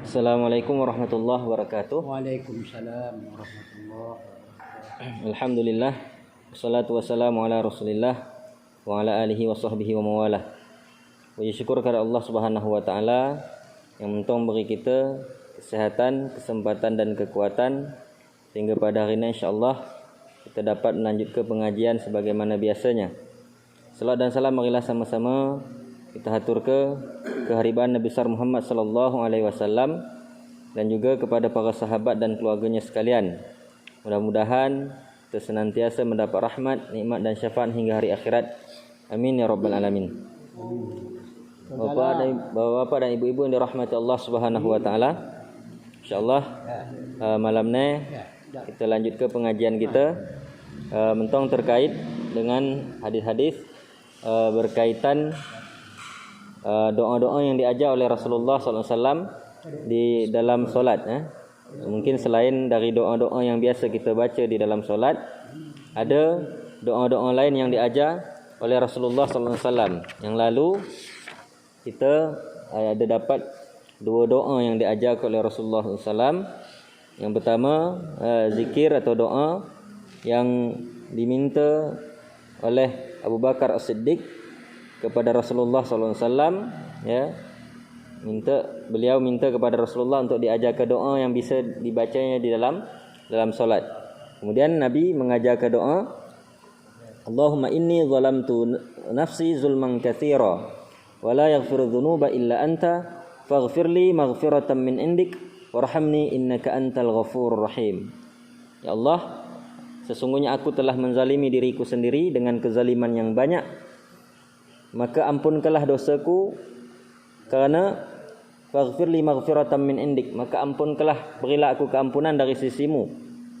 Assalamualaikum warahmatullahi wabarakatuh. Waalaikumsalam warahmatullahi wabarakatuh. Alhamdulillah, wassalatu wassalamu ala Rasulillah wa ala alihi wa sahbihi wa mawalah. Puji syukur kepada Allah Subhanahu wa taala yang mentong beri kita kesehatan, kesempatan dan kekuatan sehingga pada hari ini insyaallah kita dapat melanjutkan pengajian sebagaimana biasanya. Salawat dan salam marilah sama-sama kita hatur kehadiran Nabi besar Muhammad sallallahu alaihi wasallam dan juga kepada para sahabat dan keluarganya sekalian. Mudah-mudahan kita senantiasa mendapat rahmat, nikmat dan syafaat hingga hari akhirat. Amin ya rabbal alamin. Bapak dan ibu-ibu yang dirahmati Allah Subhanahu wa taala. Insyaallah malam ni kita lanjut ke pengajian kita mentong terkait dengan hadis-hadis berkaitan doa-doa yang diajar oleh Rasulullah SAW di dalam solat. Mungkin selain dari doa-doa yang biasa kita baca di dalam solat, ada doa-doa lain yang diajar oleh Rasulullah SAW. Yang lalu kita ada dapat dua doa yang diajar oleh Rasulullah SAW. Yang pertama zikir atau doa yang diminta oleh Abu Bakar As-Siddiq kepada Rasulullah SAW, ya, beliau minta kepada Rasulullah untuk diajar ke doa yang bisa dibacanya di dalam solat. Kemudian Nabi mengajar ke doa, Allahumma inni zalamtu nafsi zulman katsira wa la yaghfiru dzunuba illa anta faghfirli maghfiratan min indik warhamni innaka antal ghafurur rahim. Ya Allah, sesungguhnya aku telah menzalimi diriku sendiri dengan kezaliman yang banyak, maka ampunkanlah dosaku kerana faghfirli maghfiratan min indik, maka ampunkanlah, berilah aku keampunan dari sisimu,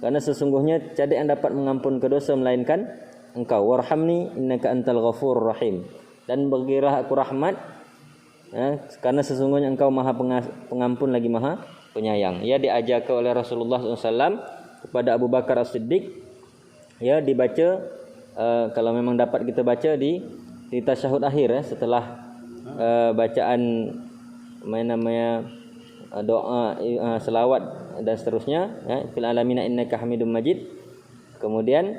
kerana sesungguhnya tiada yang dapat mengampunkan dosa melainkan engkau. Warhamni innaka antal ghafurur rahim, dan berilah aku rahmat, kerana sesungguhnya engkau maha pengampun lagi maha penyayang. Ia diajarkan oleh Rasulullah SAW kepada Abu Bakar As-Siddiq, ya, dibaca kalau memang dapat kita baca di tasyahud akhir, setelah bacaan doa selawat dan seterusnya, fil alamin innaka hamidum majid. Kemudian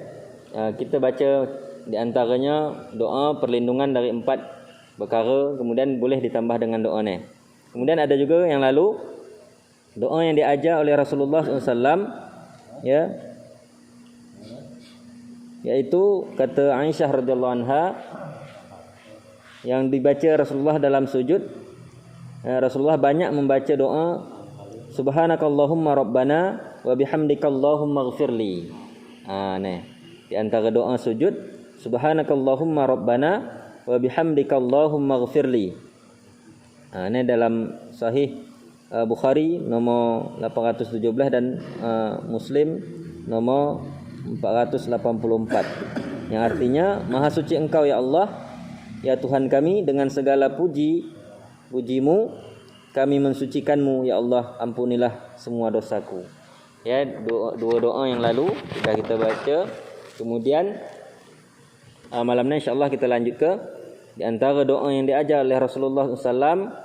kita baca di antaranya doa perlindungan dari 4 perkara, kemudian boleh ditambah dengan doa ni. Kemudian ada juga yang lalu doa yang diajar oleh Rasulullah SAW, ya, yaitu kata Aisyah radhiyallahu anha yang dibaca Rasulullah dalam sujud. Rasulullah banyak membaca doa subhanakallahumma rabbana wa bihamdikallahumma ighfirli. Ni di antara doa sujud, subhanakallahumma rabbana wa bihamdikallahumma ighfirli. Ni dalam sahih Bukhari nomor 817 dan Muslim nomor 484, yang artinya maha suci engkau ya Allah, ya Tuhan kami, dengan segala pujimu kami mensucikanmu ya Allah, ampunilah semua dosaku. Ya, dua doa yang lalu sudah kita baca. Kemudian malam ni insya-Allah kita lanjut ke di antara doa yang diajar oleh Rasulullah SAW,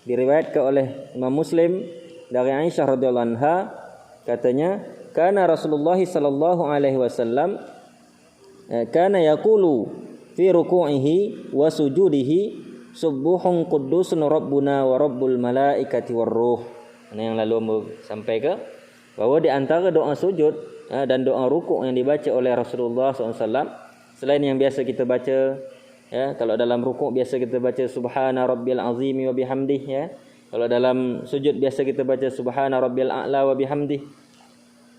diriwayatkan oleh Imam Muslim dari Aisyah radhiyallahu anha, katanya kana Rasulullah sallallahu alaihi wasallam kana yaqulu fi ruku'ihi wa sujudihi subuhun quddusun rabbuna wa rabbul malaikati warruh. Ini yang lalu sampai ke bahawa di antara doa sujud dan doa rukuk yang dibaca oleh Rasulullah SAW, selain yang biasa kita baca, ya, kalau dalam rukuk biasa kita baca subhana rabbil azim wa bihamdih, ya. Kalau dalam sujud biasa kita baca subhana rabbil a'la wa bihamdih.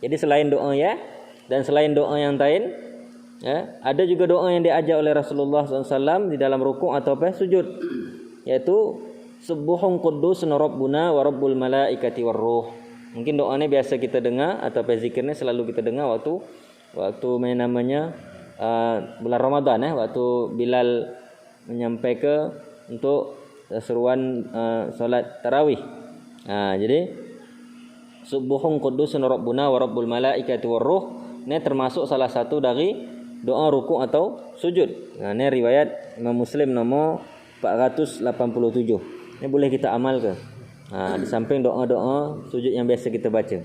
Jadi selain doa, ya, dan selain doa yang lain, ya, ada juga doa yang diajar oleh Rasulullah SAW di dalam rukuk atau sujud, yaitu subuhun quddus rabbuna wa rabbul malaikati warruh. Mungkin doa ni biasa kita dengar atau zikir ni selalu kita dengar waktu bulan Ramadan, waktu Bilal menyampaikan untuk seruan solat tarawih. Jadi subuhun quddus rabbuna wa rabbul malaikati warruh ni termasuk salah satu dari doa rukuk atau sujud. Ini riwayat Imam Muslim nomor 487. Ini boleh kita amal ke? Di samping doa-doa sujud yang biasa kita baca.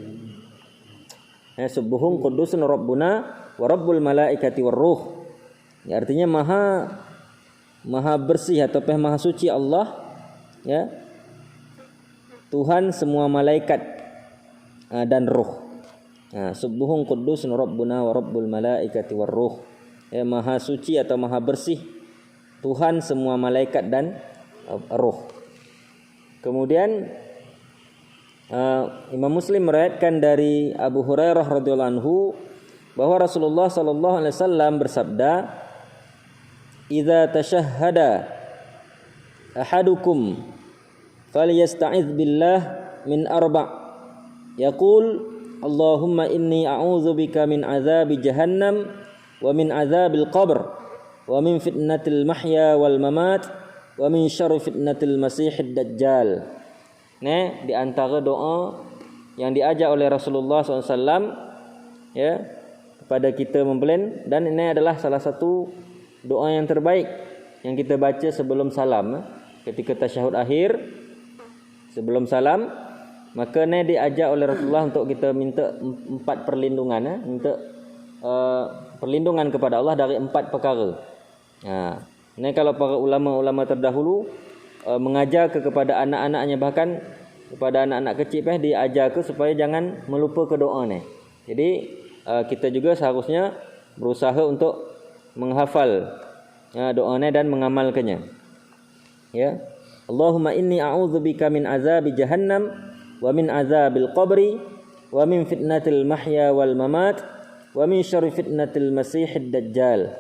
Subuhun qudusun rabbuna wa rabbul malaikati warruh. Artinya maha bersih atau maha suci Allah, ya, Tuhan semua malaikat dan ruh. Subuhun qudusun rabbuna wa rabbul malaikati warruh. Maha suci atau maha bersih Tuhan semua malaikat dan ruh. Kemudian Imam Muslim meriwayatkan dari Abu Hurairah radhiyallahu anhu bahwa Rasulullah sallallahu alaihi wasallam bersabda, "Idza tashahhada ahadukum falyasta'iz billah min arba'. Yaqul, Allahumma inni a'udzubika min azabi jahannam wa min azabil qabr wa min fitnatil mahya wal mamat wa min syarri fitnatil masiihid dajjal." Ini di antara doa yang diajar oleh Rasulullah SAW, ya, kepada kita mempelin, dan ini adalah salah satu doa yang terbaik yang kita baca sebelum salam, ketika tasyahud akhir sebelum salam. Maka ini diajar oleh Rasulullah untuk kita minta 4 perlindungan, minta perlindungan kepada Allah dari 4 perkara. Ini kalau para ulama-ulama terdahulu mengajar kepada anak-anaknya, bahkan kepada anak-anak kecil diajar supaya jangan melupa ke doa ni. Jadi kita juga seharusnya berusaha untuk menghafal doa ni dan mengamalkannya. Ya. Allahumma inni a'udzubika min azabi jahannam wa min azabil qabri wa min fitnatil mahya wal mamat wa min syarri fitnatil masiihid dajjal.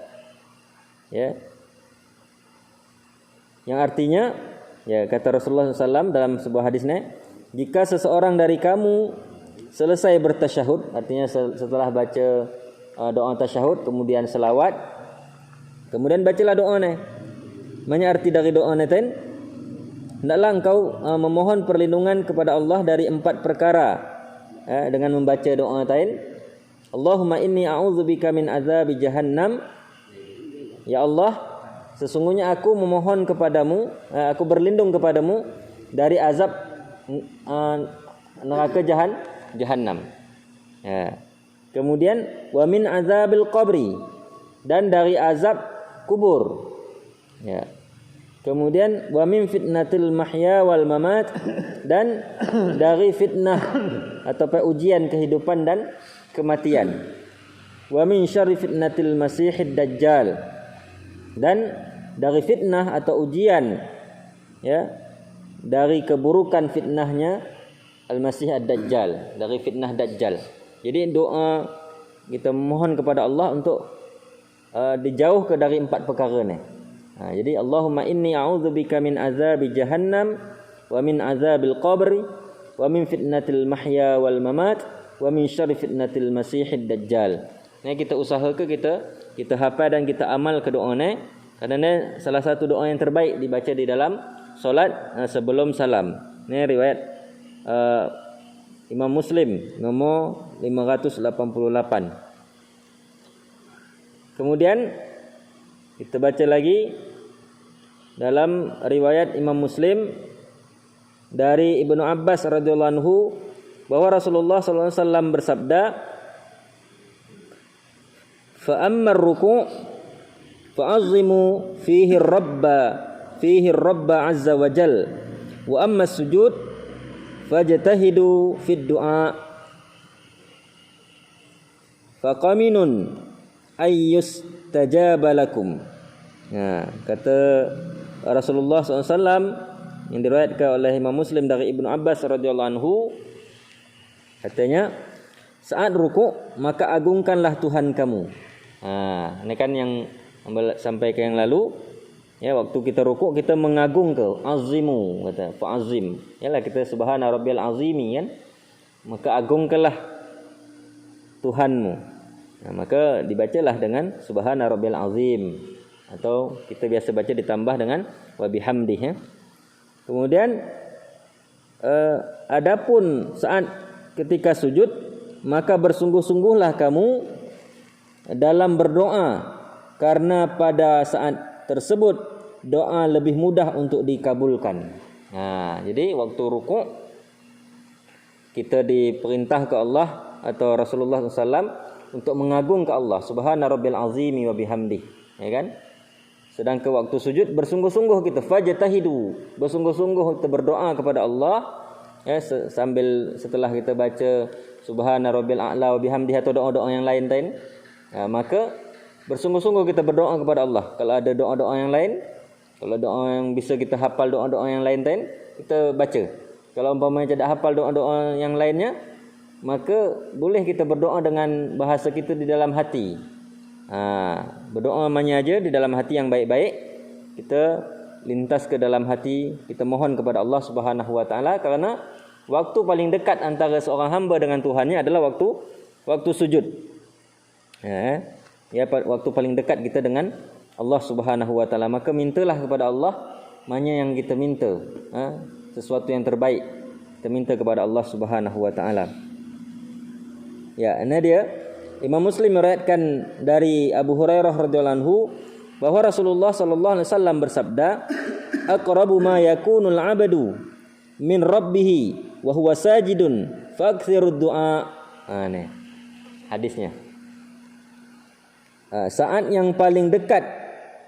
Ya. Yang artinya, ya, kata Rasulullah SAW dalam sebuah hadis ni, jika seseorang dari kamu selesai bertasyahud, artinya setelah baca doa tasyahud kemudian selawat, kemudian bacalah doa ni. Mana arti dari doa ni ten? Hendaklah engkau memohon perlindungan kepada Allah dari 4 perkara dengan membaca doa tain. Allahumma inni a'udzubika min azabi jahannam. Ya Allah, sesungguhnya aku memohon kepadamu, aku berlindung kepadamu dari azab neraka jahannam. Ya. Kemudian wa min azabil qabri, dan dari azab kubur. Ya. Kemudian wa min fitnatil mahya wal mamat, dan dari fitnah atau ujian kehidupan dan kematian. Wa min syarri fitnatil masiihid dajjal, dan dari fitnah atau ujian, ya, dari keburukan fitnahnya Al-Masih Ad-Dajjal, dari fitnah Dajjal. Jadi doa kita mohon kepada Allah untuk dijauh ke dari 4 perkara ni. Jadi Allahumma inni a'udzubika min azabi jahannam wa min azabil qabri wa min fitnatil mahya wal mamat wa min syarri fitnatil masiihid dajjal. Ni kita usahakan kita hafal dan kita amal ke doa ni, kerana ni salah satu doa yang terbaik dibaca di dalam solat sebelum salam. Ni riwayat Imam Muslim nombor 588. Kemudian kita baca lagi dalam riwayat Imam Muslim dari Ibnu Abbas radhiyallahu anhu bahwa Rasulullah sallallahu alaihi wasallam bersabda, "Fa ammar ruku' fa'azzimu fihi ar-rabba azza wa jal, wa amma as-sujud fajtahidu fid du'a faqaminun ayyustajaba lakum." Kata Rasulullah SAW yang diriwayatkan oleh Imam Muslim dari Ibnu Abbas radhiyallahu anhu, katanya, saat ruku' maka agungkanlah Tuhan kamu. Ini kan yang sampaikan yang lalu, ya, waktu kita rukuk kita mengagung ke azimu, kata fa'azim, yalah kita subhana rabbiyal azimi kan, maka agungkanlah Tuhanmu. Maka dibacalah dengan subhana rabbiyal azim, atau kita biasa baca ditambah dengan wa bihamdih, ya. Kemudian adapun saat ketika sujud maka bersungguh-sungguhlah kamu dalam berdoa, karena pada saat tersebut doa lebih mudah untuk dikabulkan. Jadi waktu rukuk kita diperintah ke Allah atau Rasulullah SAW untuk mengagung ke Allah, subhana rabbil azimi wa bihamdi, ya kan? Sedangkan waktu sujud bersungguh-sungguh kita fajtahidu, bersungguh-sungguh kita berdoa kepada Allah, ya, sambil setelah kita baca subhana rabbil a'la wa bihamdi atau doa-doa yang lain tadi, maka bersungguh-sungguh kita berdoa kepada Allah. Kalau ada doa-doa yang lain, kalau doa yang bisa kita hafal doa-doa yang lain tadi, kita baca. Kalau umpamanya tidak hafal doa-doa yang lainnya, maka boleh kita berdoa dengan bahasa kita di dalam hati. Berdoa namanya aja di dalam hati yang baik-baik, kita lintas ke dalam hati, kita mohon kepada Allah Subhanahu wa taala, karena waktu paling dekat antara seorang hamba dengan Tuhannya adalah waktu sujud. Ya, waktu paling dekat kita dengan Allah Subhanahu wa taala. Maka mintalah kepada Allah mana yang kita minta, sesuatu yang terbaik kita minta kepada Allah Subhanahu wa taala. Ya, ini dia Imam Muslim meriwayatkan dari Abu Hurairah radhiyallahu anhu bahwa Rasulullah sallallahu alaihi wasallam bersabda, aqrabu ma yakunul 'abdu min rabbih wa huwa sajidun fakthirud du'a. Ini hadisnya. Saat yang paling dekat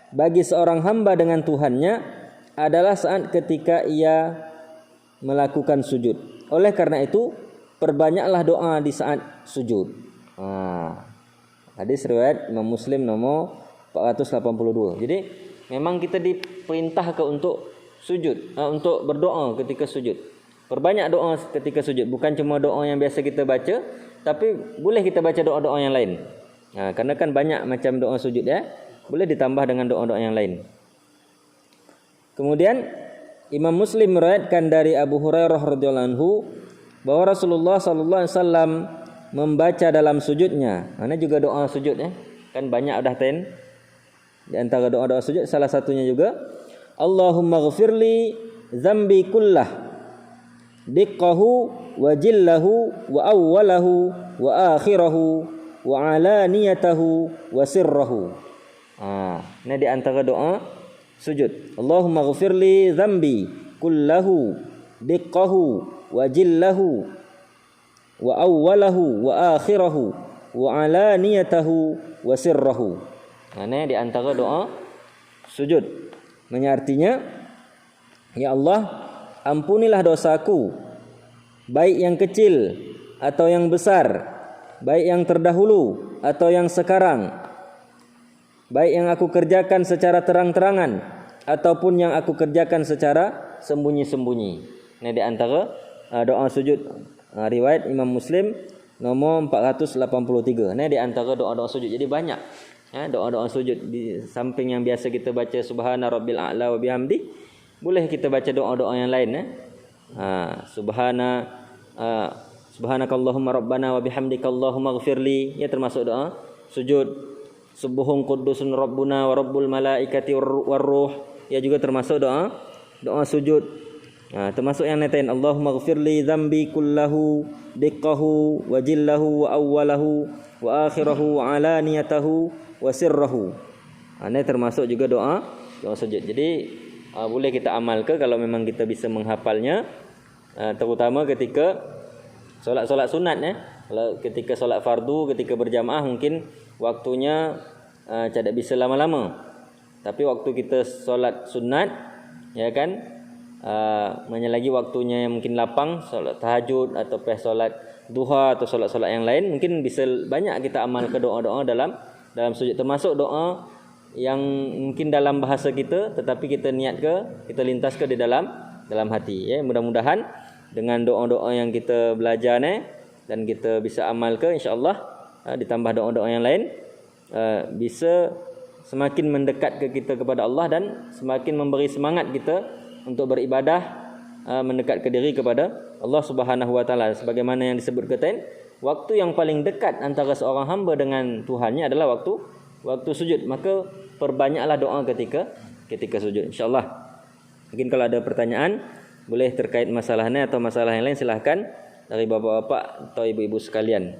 bagi seorang hamba dengan Tuhannya adalah saat ketika ia melakukan sujud. Oleh karena itu, perbanyaklah doa di saat sujud. Hadis riwayat Imam Muslim nomor 482. Jadi memang kita diperintah untuk sujud, untuk berdoa ketika sujud. Perbanyak doa ketika sujud, bukan cuma doa yang biasa kita baca, tapi boleh kita baca doa-doa yang lain. Karena kan banyak macam doa sujud, ya. Boleh ditambah dengan doa-doa yang lain. Kemudian Imam Muslim meriwayatkan dari Abu Hurairah radhiyallahu anhu bahwa Rasulullah sallallahu alaihi wasallam membaca dalam sujudnya. Mana juga doa sujud, ya. Kan banyak dah di antara doa-doa sujud, salah satunya juga Allahumma ghfirli dzambi kullah diqqahu wa jillahu wa awwalahu wa akhirahu wa alaniyatahu wa sirrahu. Ini di antara doa sujud. Allahumma ghfirli dzambi kullahu diqqahu wa jillahu wa awwalahu wa akhirahu wa alaniyatahu wa sirrahu. Ini di antara doa sujud. Artinya, ya Allah, ampunilah dosaku, baik yang kecil atau yang besar, baik yang terdahulu atau yang sekarang, baik yang aku kerjakan secara terang-terangan ataupun yang aku kerjakan secara sembunyi-sembunyi. Ini di antara doa sujud. Riwayat Imam Muslim nomor 483. Ini di antara doa-doa sujud. Jadi banyak, ya, doa-doa sujud. Di samping yang biasa kita baca subhana rabbil a'la wa bihamdi, boleh kita baca doa-doa yang lain, ya. Subhanakallahumma rabbana wa bihamdika Allahumma ghfirli, ya, termasuk doa sujud. Subuhun quddusun rabbuna wa rabbul malaikati warruh, ya, juga termasuk doa sujud. Termasuk yang netain Allahumma ghfirli dzambi kullahu diqqahu wa jillahu wa awwalahu wa akhirahu wa alaniyatahu wa sirrahu. Ini termasuk juga doa sujud. Jadi boleh kita amalkan kalau memang kita bisa menghafalnya, terutama ketika solat-solat sunat, ya. Kalau ketika solat fardu, ketika berjamaah mungkin waktunya tidak bisa lama-lama. Tapi waktu kita solat sunat, ya kan, mana lagi waktunya yang mungkin lapang, solat tahajud atau solat duha atau solat-solat yang lain, mungkin bisa banyak kita amal ke doa-doa dalam sujud, termasuk doa yang mungkin dalam bahasa kita tetapi kita niat kita lintas ke di dalam hati, ya. Mudah-mudahan dengan doa-doa yang kita belajar ni dan kita bisa amal ke, insya-Allah ditambah doa-doa yang lain, bisa semakin mendekat ke kita kepada Allah dan semakin memberi semangat kita untuk beribadah, mendekat ke diri kepada Allah Subhanahu wa taala. Sebagaimana yang disebut katain, waktu yang paling dekat antara seorang hamba dengan Tuhannya adalah waktu sujud. Maka perbanyaklah doa ketika sujud, insya-Allah. Mungkin kalau ada pertanyaan boleh terkait masalah ini atau masalah yang lain, silahkan dari bapak-bapak atau ibu-ibu sekalian.